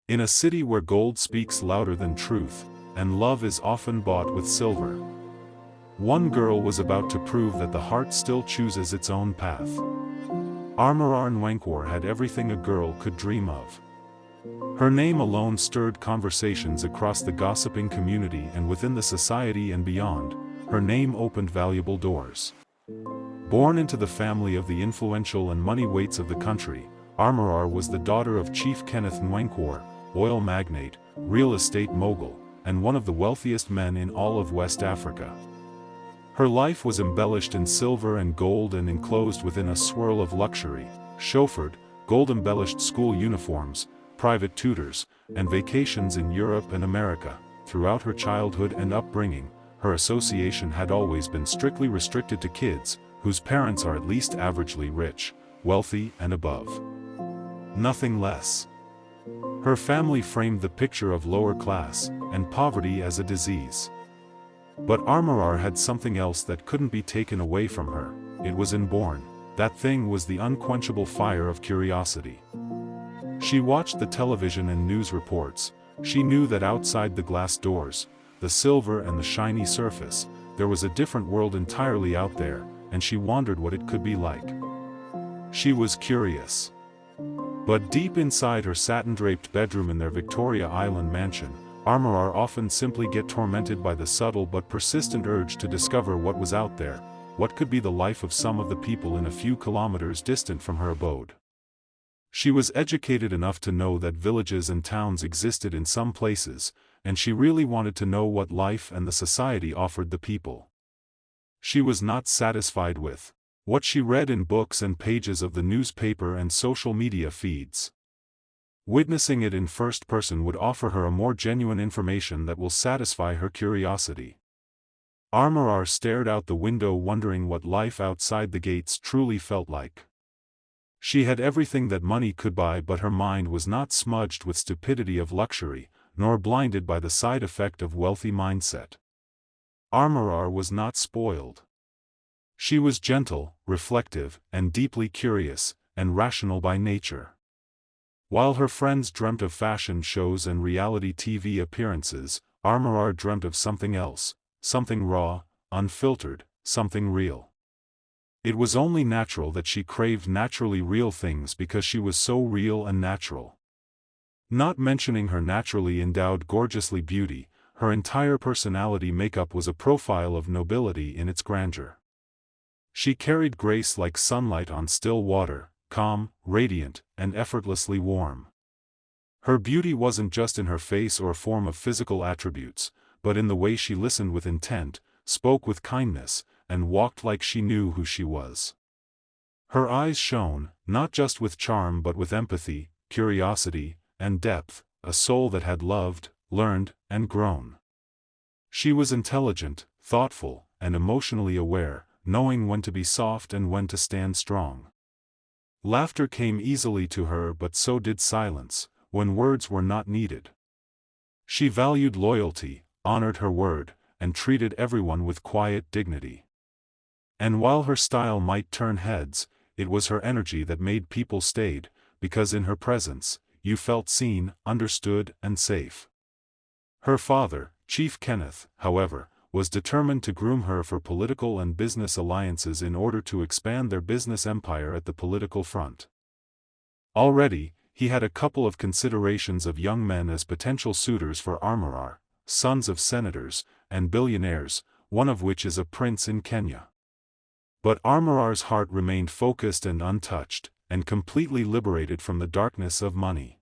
In a city where gold speaks louder than truth, and love is often bought with silver, one girl was about to prove that the heart still chooses its own path. Armorar Nwankwo had everything a girl could dream of. Her name alone stirred conversations across the gossiping community and within the society and beyond. Her name opened valuable doors. Born into the family of the influential and money weights of the country, Armorar was the daughter of Chief Kenneth Nwankwo, oil magnate, real estate mogul, and one of the wealthiest men in all of West Africa. Her life was embellished in silver and gold and enclosed within a swirl of luxury: chauffeured, gold-embellished school uniforms, private tutors, and vacations in Europe and America. Throughout her childhood and upbringing, her association had always been strictly restricted to kids whose parents are at least averagely rich, wealthy and above. Nothing less. Her family framed the picture of lower class and poverty as a disease. But Armorar had something else that couldn't be taken away from her. It was inborn. That thing was the unquenchable fire of curiosity. She watched the television and news reports. She knew that outside the glass doors, the silver and the shiny surface, there was a different world entirely out there, and she wondered what it could be like. She was curious. But deep inside her satin-draped bedroom in their Victoria Island mansion, Armorar often simply get tormented by the subtle but persistent urge to discover what was out there, what could be the life of some of the people in a few kilometers distant from her abode. She was educated enough to know that villages and towns existed in some places, and she really wanted to know what life and the society offered the people. She was not satisfied with what she read in books and pages of the newspaper and social media feeds. Witnessing it in first person would offer her a more genuine information that will satisfy her curiosity. Armorar stared out the window wondering what life outside the gates truly felt like. She had everything that money could buy, but her mind was not smudged with stupidity of luxury, nor blinded by the side effect of wealthy mindset. Armorar was not spoiled. She was gentle, reflective, and deeply curious, and rational by nature. While her friends dreamt of fashion shows and reality TV appearances, Armorar dreamt of something else, something raw, unfiltered, something real. It was only natural that she craved naturally real things because she was so real and natural. Not mentioning her naturally endowed gorgeously beauty, her entire personality makeup was a profile of nobility in its grandeur. She carried grace like sunlight on still water, calm, radiant, and effortlessly warm. Her beauty wasn't just in her face or form of physical attributes, but in the way she listened with intent, spoke with kindness, and walked like she knew who she was. Her eyes shone, not just with charm but with empathy, curiosity, and depth, a soul that had loved, learned, and grown. She was intelligent, thoughtful, and emotionally aware, knowing when to be soft and when to stand strong. Laughter came easily to her, but so did silence, when words were not needed. She valued loyalty, honored her word, and treated everyone with quiet dignity. And while her style might turn heads, it was her energy that made people stayed, because in her presence, you felt seen, understood, and safe. Her father, Chief Kenneth, however, was determined to groom her for political and business alliances in order to expand their business empire at the political front. Already, he had a couple of considerations of young men as potential suitors for Armorar, sons of senators, and billionaires, one of which is a prince in Kenya. But Armorar's heart remained focused and untouched, and completely liberated from the darkness of money.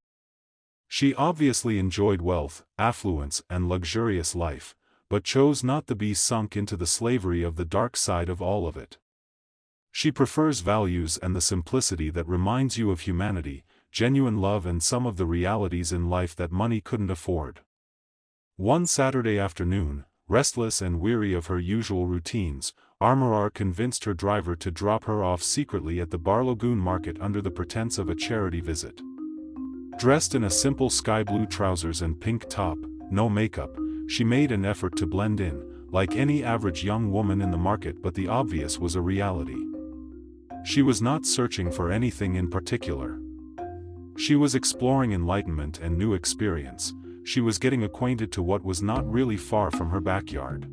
She obviously enjoyed wealth, affluence, and luxurious life, but chose not to be sunk into the slavery of the dark side of all of it. She prefers values and the simplicity that reminds you of humanity, genuine love, and some of the realities in life that money couldn't afford. One Saturday afternoon, restless and weary of her usual routines, Armorar convinced her driver to drop her off secretly at the Barlagoon market under the pretense of a charity visit. Dressed in a simple sky blue trousers and pink top, no makeup, she made an effort to blend in, like any average young woman in the market, but the obvious was a reality. She was not searching for anything in particular. She was exploring enlightenment and new experience. She was getting acquainted to what was not really far from her backyard.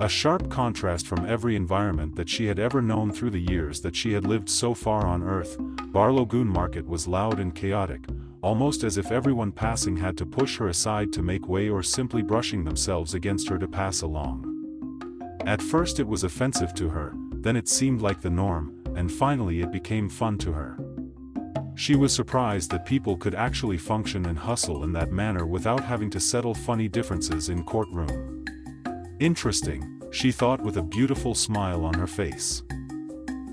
A sharp contrast from every environment that she had ever known through the years that she had lived so far on Earth. Barlogoon Market was loud and chaotic, almost as if everyone passing had to push her aside to make way or simply brushing themselves against her to pass along. At first it was offensive to her, then it seemed like the norm, and finally it became fun to her. She was surprised that people could actually function and hustle in that manner without having to settle funny differences in courtroom. Interesting, she thought with a beautiful smile on her face.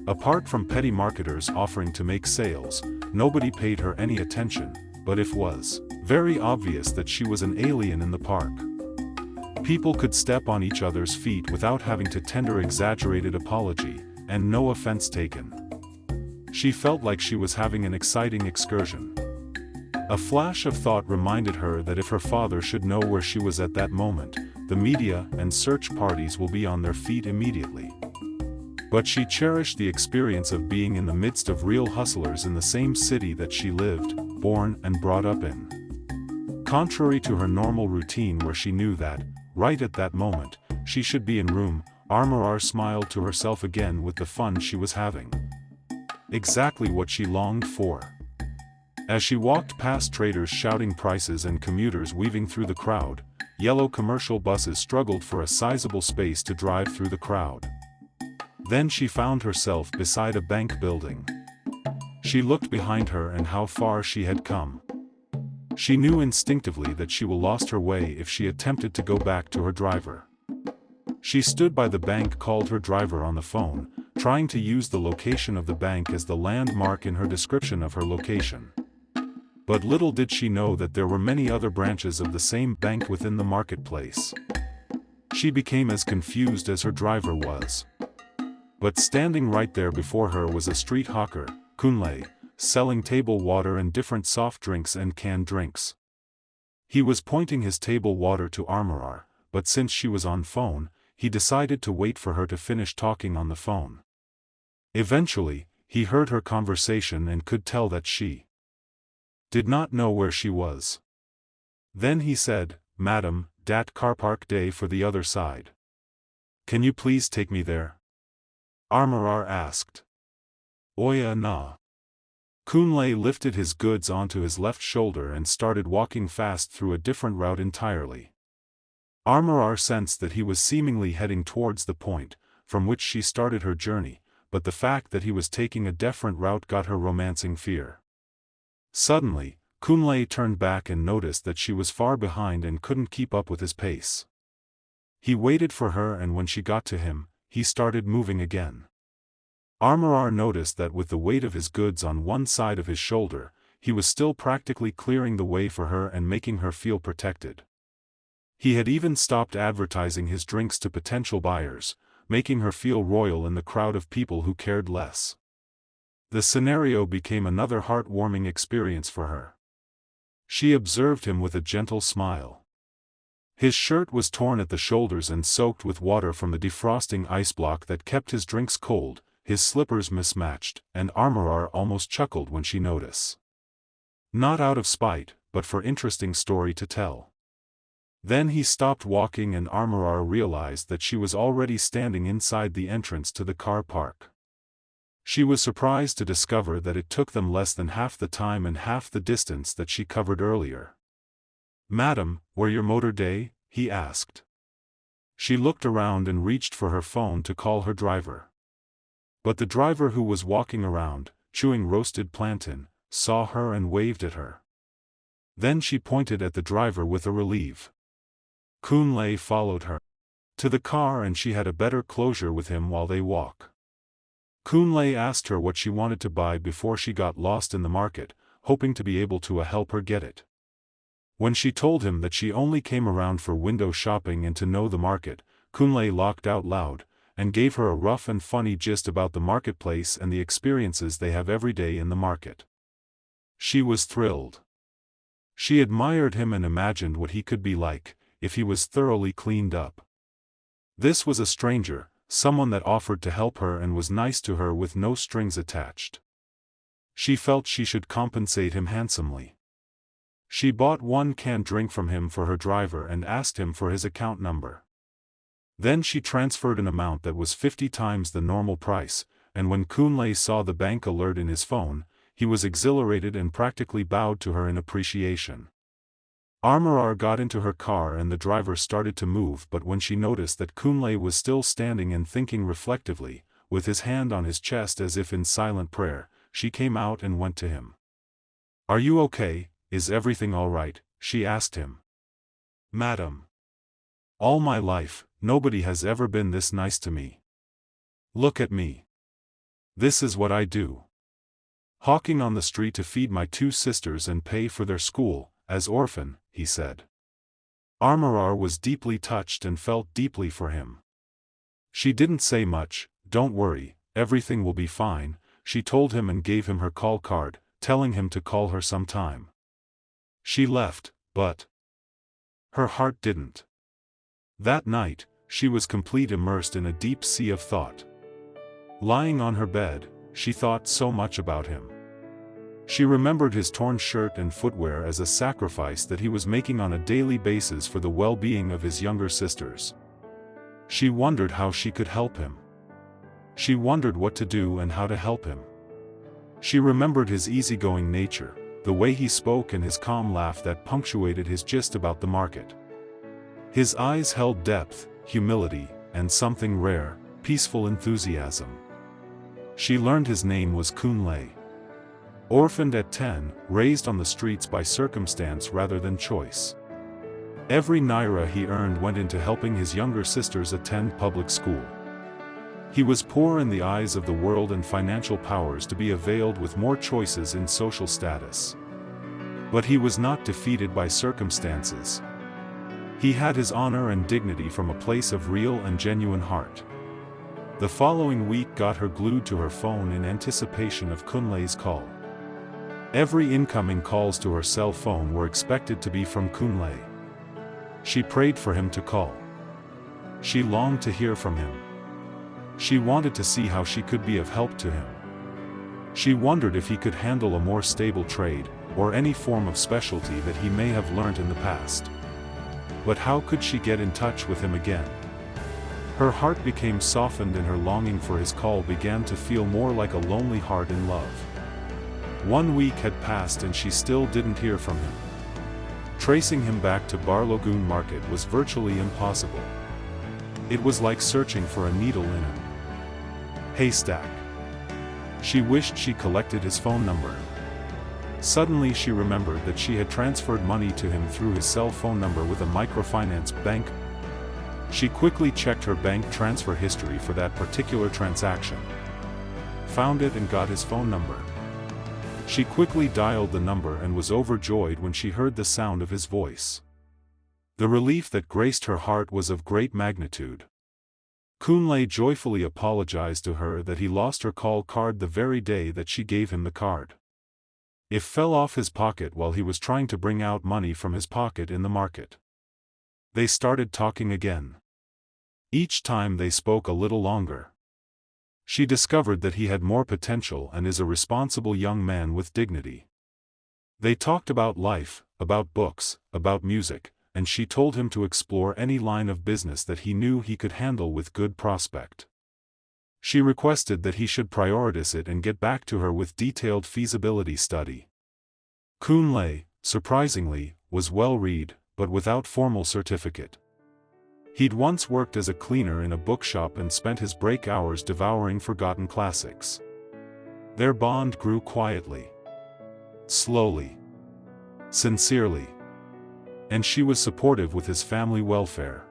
Apart from petty marketers offering to make sales, nobody paid her any attention, but it was very obvious that she was an alien in the park. People could step on each other's feet without having to tender exaggerated apology, and no offense taken. She felt like she was having an exciting excursion. A flash of thought reminded her that if her father should know where she was at that moment, the media and search parties will be on their feet immediately. But she cherished the experience of being in the midst of real hustlers in the same city that she lived, born and brought up in. Contrary to her normal routine where she knew that, right at that moment, she should be in room, Armorar smiled to herself again with the fun she was having. Exactly what she longed for. As she walked past traders shouting prices and commuters weaving through the crowd, yellow commercial buses struggled for a sizable space to drive through the crowd. Then she found herself beside a bank building. She looked behind her and how far she had come. She knew instinctively that she would lost her way if she attempted to go back to her driver. She stood by the bank, called her driver on the phone, trying to use the location of the bank as the landmark in her description of her location. But little did she know that there were many other branches of the same bank within the marketplace. She became as confused as her driver was. But standing right there before her was a street hawker, Kunle, selling table water and different soft drinks and canned drinks. He was pointing his table water to Armorar, but since she was on phone, he decided to wait for her to finish talking on the phone. Eventually, he heard her conversation and could tell that she did not know where she was. Then he said, "Madam, dat car park day for the other side. Can you please take me there?" Armorar asked. "Oya na." Kunle lifted his goods onto his left shoulder and started walking fast through a different route entirely. Armorar sensed that he was seemingly heading towards the point from which she started her journey, but the fact that he was taking a different route got her romancing fear. Suddenly, Kunle turned back and noticed that she was far behind and couldn't keep up with his pace. He waited for her, and when she got to him, he started moving again. Armorar noticed that with the weight of his goods on one side of his shoulder, he was still practically clearing the way for her and making her feel protected. He had even stopped advertising his drinks to potential buyers, making her feel royal in the crowd of people who cared less. The scenario became another heartwarming experience for her. She observed him with a gentle smile. His shirt was torn at the shoulders and soaked with water from the defrosting ice block that kept his drinks cold, his slippers mismatched, and Armorar almost chuckled when she noticed. Not out of spite, but for interesting story to tell. Then he stopped walking and Armorar realized that she was already standing inside the entrance to the car park. She was surprised to discover that it took them less than half the time and half the distance that she covered earlier. "Madam, where your motor day?" he asked. She looked around and reached for her phone to call her driver. But the driver, who was walking around, chewing roasted plantain, saw her and waved at her. Then she pointed at the driver with a relief. Kunle followed her to the car and she had a better closure with him while they walk. Kunle asked her what she wanted to buy before she got lost in the market, hoping to be able to help her get it. When she told him that she only came around for window shopping and to know the market, Kunle laughed out loud, and gave her a rough and funny gist about the marketplace and the experiences they have every day in the market. She was thrilled. She admired him and imagined what he could be like, if he was thoroughly cleaned up. This was a stranger, someone that offered to help her and was nice to her with no strings attached. She felt she should compensate him handsomely. She bought one canned drink from him for her driver and asked him for his account number. Then she transferred an amount that was 50 times the normal price, and when Kunle saw the bank alert in his phone, he was exhilarated and practically bowed to her in appreciation. Armorar got into her car and the driver started to move, but when she noticed that Kunle was still standing and thinking reflectively, with his hand on his chest as if in silent prayer, she came out and went to him. "Are you okay? Is everything all right?" she asked him. "Madam. All my life, nobody has ever been this nice to me. Look at me. This is what I do. Hawking on the street to feed my 2 sisters and pay for their school, as orphan," he said. Armorar was deeply touched and felt deeply for him. She didn't say much. "Don't worry, everything will be fine," she told him and gave him her call card, telling him to call her sometime. She left, but her heart didn't. That night, she was completely immersed in a deep sea of thought. Lying on her bed, she thought so much about him. She remembered his torn shirt and footwear as a sacrifice that he was making on a daily basis for the well-being of his younger sisters. She wondered how she could help him. She wondered what to do and how to help him. She remembered his easygoing nature, the way he spoke and his calm laugh that punctuated his gist about the market. His eyes held depth, humility, and something rare, peaceful enthusiasm. She learned his name was Kunle. Orphaned at 10, raised on the streets by circumstance rather than choice. Every naira he earned went into helping his younger sisters attend public school. He was poor in the eyes of the world and financial powers to be availed with more choices in social status. But he was not defeated by circumstances. He had his honor and dignity from a place of real and genuine heart. The following week got her glued to her phone in anticipation of Kunle's call. Every incoming calls to her cell phone were expected to be from Kunle. She prayed for him to call. She longed to hear from him. She wanted to see how she could be of help to him. She wondered if he could handle a more stable trade, or any form of specialty that he may have learned in the past. But how could she get in touch with him again? Her heart became softened and her longing for his call began to feel more like a lonely heart in love. 1 week had passed and she still didn't hear from him. Tracing him back to Barlogun Market was virtually impossible. It was like searching for a needle in a haystack. She wished she collected his phone number. Suddenly she remembered that she had transferred money to him through his cell phone number with a microfinance bank. She quickly checked her bank transfer history for that particular transaction. Found it and got his phone number. She quickly dialed the number and was overjoyed when she heard the sound of his voice. The relief that graced her heart was of great magnitude. Kunle joyfully apologized to her that he lost her call card the very day that she gave him the card. It fell off his pocket while he was trying to bring out money from his pocket in the market. They started talking again. Each time they spoke a little longer. She discovered that he had more potential and is a responsible young man with dignity. They talked about life, about books, about music, and she told him to explore any line of business that he knew he could handle with good prospect. She requested that he should prioritize it and get back to her with detailed feasibility study. Kunle, surprisingly, was well-read, but without formal certificate. He'd once worked as a cleaner in a bookshop and spent his break hours devouring forgotten classics. Their bond grew quietly. Slowly. Sincerely. And she was supportive with his family welfare.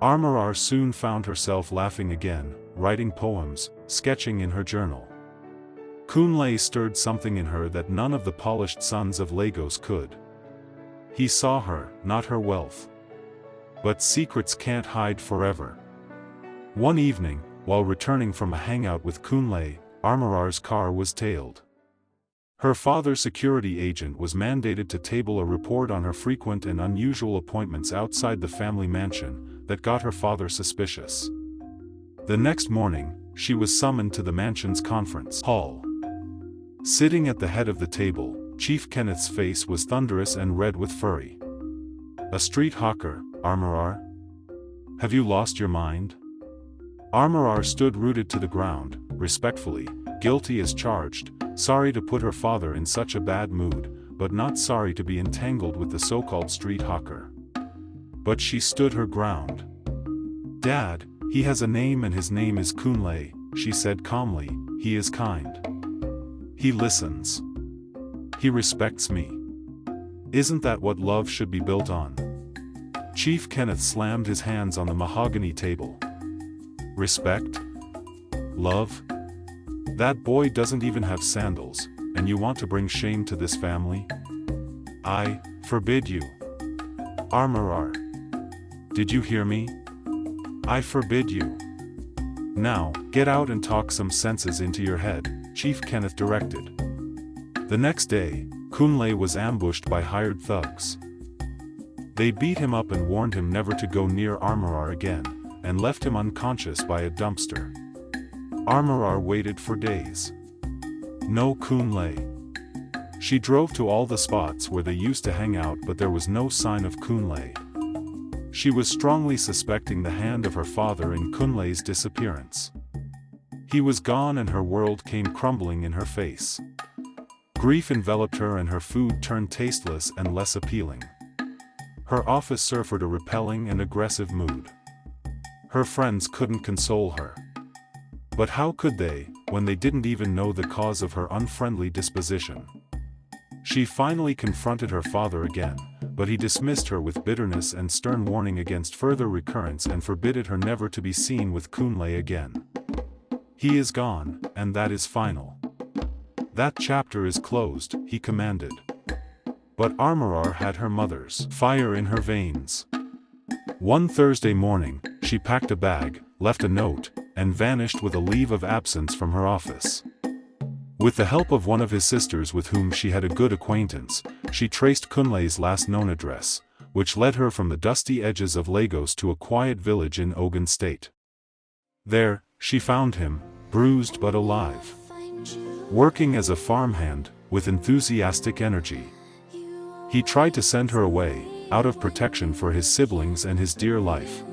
Armorar soon found herself laughing again, writing poems, sketching in her journal. Kunle stirred something in her that none of the polished sons of Lagos could. He saw her, not her wealth. But secrets can't hide forever. One evening, while returning from a hangout with Kunle, Armorar's car was tailed. Her father's security agent was mandated to table a report on her frequent and unusual appointments outside the family mansion that got her father suspicious. The next morning, she was summoned to the mansion's conference hall. Sitting at the head of the table, Chief Kenneth's face was thunderous and red with fury. "A street hawker, Armorar? Have you lost your mind?" Armorar stood rooted to the ground, respectfully, guilty as charged, sorry to put her father in such a bad mood, but not sorry to be entangled with the so-called street hawker. But she stood her ground. "Dad, he has a name and his name is Kunle," she said calmly. "He is kind. He listens. He respects me. Isn't that what love should be built on?" Chief Kenneth slammed his hands on the mahogany table. "Respect? Love? That boy doesn't even have sandals, and you want to bring shame to this family? I forbid you. Armorar. Did you hear me? I forbid you. Now, get out and talk some senses into your head," Chief Kenneth directed. The next day, Kunle was ambushed by hired thugs. They beat him up and warned him never to go near Armorar again, and left him unconscious by a dumpster. Armorar waited for days. No Kunle. She drove to all the spots where they used to hang out, but there was no sign of Kunle. She was strongly suspecting the hand of her father in Kunle's disappearance. He was gone and her world came crumbling in her face. Grief enveloped her and her food turned tasteless and less appealing. Her office suffered a repelling and aggressive mood. Her friends couldn't console her. But how could they, when they didn't even know the cause of her unfriendly disposition? She finally confronted her father again, but he dismissed her with bitterness and stern warning against further recurrence and forbade her never to be seen with Kunle again. "He is gone, and that is final. That chapter is closed," he commanded. But Armorar had her mother's fire in her veins. One Thursday morning, she packed a bag, left a note, and vanished with a leave of absence from her office. With the help of one of his sisters with whom she had a good acquaintance, she traced Kunle's last known address, which led her from the dusty edges of Lagos to a quiet village in Ogun State. There, she found him, bruised but alive. Working as a farmhand, with enthusiastic energy. He tried to send her away, out of protection for his siblings and his dear life.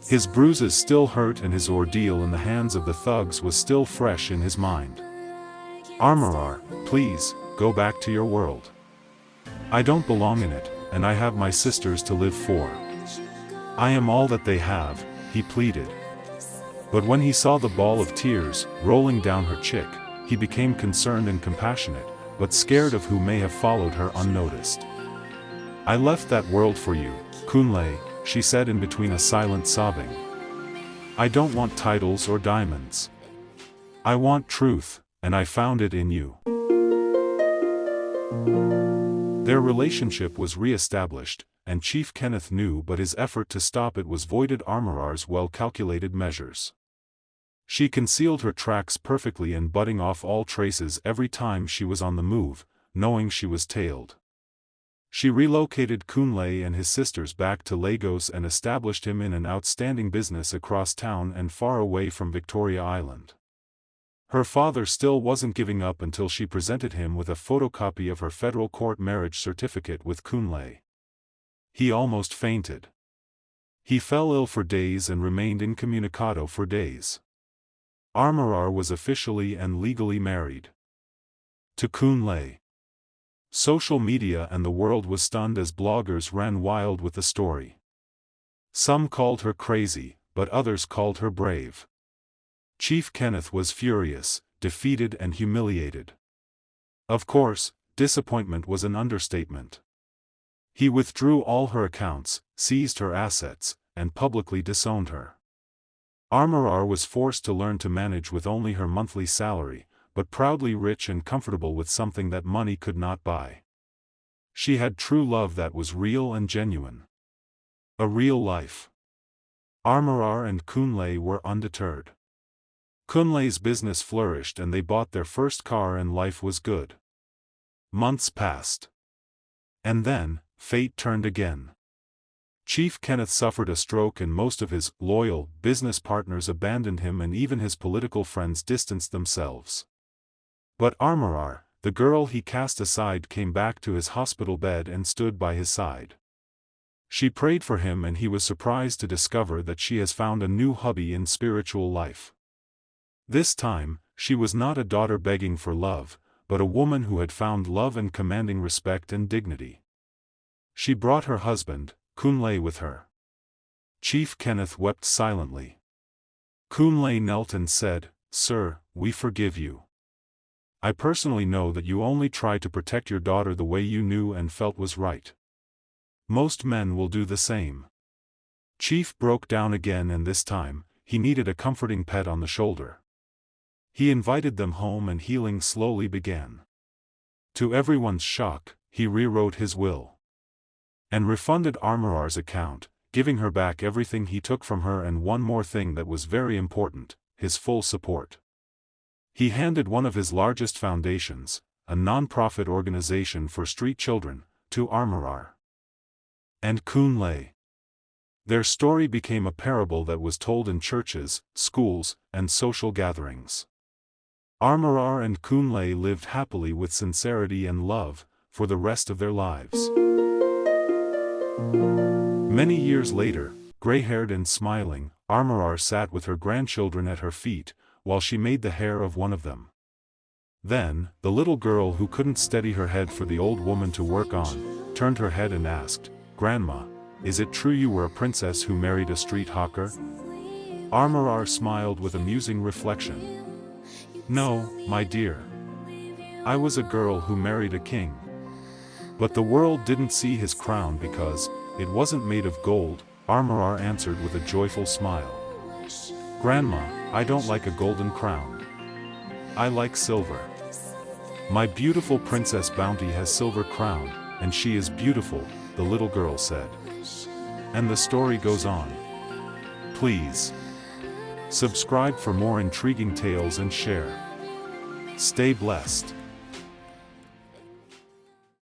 His bruises still hurt and his ordeal in the hands of the thugs was still fresh in his mind. "Armorar, please, go back to your world. I don't belong in it, and I have my sisters to live for. I am all that they have," he pleaded. But when he saw the ball of tears rolling down her cheek, he became concerned and compassionate, but scared of who may have followed her unnoticed. "I left that world for you, Kunle," she said in between a silent sobbing. "I don't want titles or diamonds. I want truth, and I found it in you." Their relationship was re-established, and Chief Kenneth knew, but his effort to stop it was voided Armorar's well-calculated measures. She concealed her tracks perfectly and budding off all traces every time she was on the move, knowing she was tailed. She relocated Kunle and his sisters back to Lagos and established him in an outstanding business across town and far away from Victoria Island. Her father still wasn't giving up until she presented him with a photocopy of her federal court marriage certificate with Kunle. He almost fainted. He fell ill for days and remained incommunicado for days. Armorar was officially and legally married to Kunle. Social media and the world was stunned as bloggers ran wild with the story. Some called her crazy, but others called her brave. Chief Kenneth was furious, defeated and humiliated. Of course, disappointment was an understatement. He withdrew all her accounts, seized her assets, and publicly disowned her. Armorar was forced to learn to manage with only her monthly salary, but proudly rich and comfortable with something that money could not buy. She had true love that was real and genuine. A real life. Armorar and Kunle were undeterred. Kunle's business flourished and they bought their first car and life was good. Months passed. And then, fate turned again. Chief Kenneth suffered a stroke and most of his loyal business partners abandoned him and even his political friends distanced themselves. But Armorar, the girl he cast aside, came back to his hospital bed and stood by his side. She prayed for him, and he was surprised to discover that she has found a new hobby in spiritual life. This time, she was not a daughter begging for love, but a woman who had found love and commanding respect and dignity. She brought her husband, Kunle, with her. Chief Kenneth wept silently. Kunle knelt and said, "Sir, we forgive you. I personally know that you only tried to protect your daughter the way you knew and felt was right. Most men will do the same." Chief broke down again, and this time, he needed a comforting pet on the shoulder. He invited them home, and healing slowly began. To everyone's shock, he rewrote his will and refunded Armorar's account, giving her back everything he took from her, and one more thing that was very important: his full support. He handed one of his largest foundations, a non-profit organization for street children, to Armorar and Kunle. Their story became a parable that was told in churches, schools, and social gatherings. Armorar and Kunle lived happily with sincerity and love for the rest of their lives. Many years later, gray-haired and smiling, Armorar sat with her grandchildren at her feet, while she made the hair of one of them. Then, the little girl, who couldn't steady her head for the old woman to work on, turned her head and asked, "Grandma, is it true you were a princess who married a street hawker?" Armorar smiled with amusing reflection. "No, my dear. I was a girl who married a king. But the world didn't see his crown because it wasn't made of gold," Armorar answered with a joyful smile. "Grandma, I don't like a golden crown. I like silver. My beautiful Princess Bounty has silver crown, and she is beautiful," the little girl said. And the story goes on. Please subscribe for more intriguing tales and share. Stay blessed.